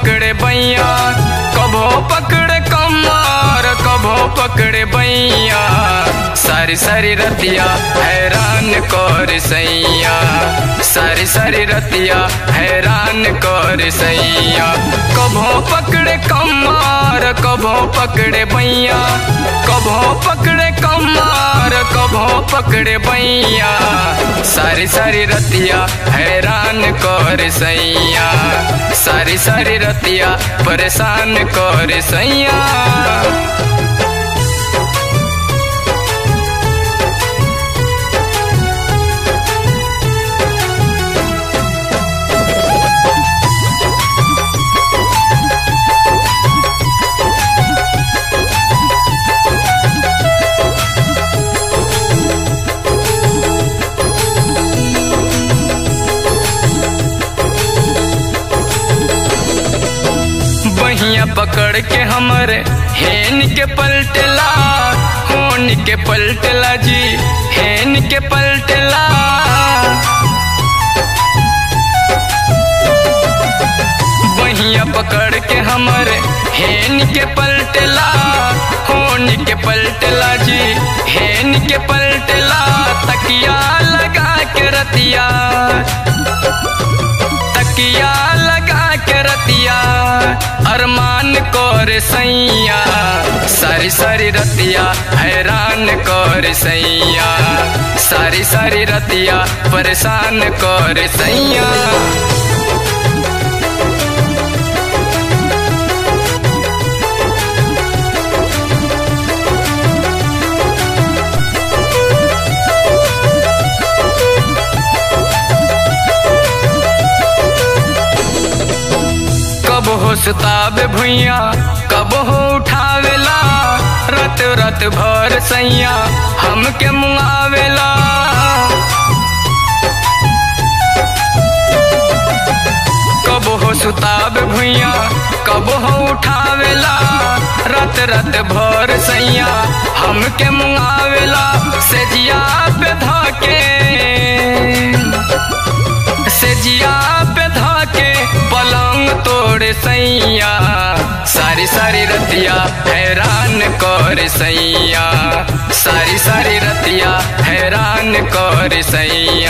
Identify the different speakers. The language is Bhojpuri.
Speaker 1: पकड़े बैया, कभो पकड़े कमर, कभो पकड़े बैया। सारी सारी रतिया हैरान कर सैया, सारी सारी रतिया हैरान कर सैया। कभो पकड़े कमर, कभो पकड़े बैया, कभो पकड़े कमर, कभो पकड़े बैया। सारी सारी रतिया हैरान कर सैया, सारी सारी रतिया परेशान कर सैया। बहिया पकड़ के हमरे हेन के पलटला, होन के पलटला जी, हेन के पलटला। बहिया पकड़ के हमरे हेन के पलटला, होन के पलटला जी, हेन के पलटला। तकिया लगा के रतिया, तकिया लगा के रतिया अरमान कर सैया। सारी सारी रतिया हैरान कर सैया, सारी सारी रतिया परेशान कर सैया। कब हो सुतावे भुइया, कब हो उठावेला, रत रत भर सैया हमके मुआवेला। कब हो सुतावे भुइया, कब हो उठावेला, रत रत भर सैया हमके मुआवेला। सेजिया पे धाके, सेजिया पे धाके पलंग तोड़ सैया। सारी सारी रतिया हैरान कर सैया, सारी सारी रतिया हैरान कर सैया।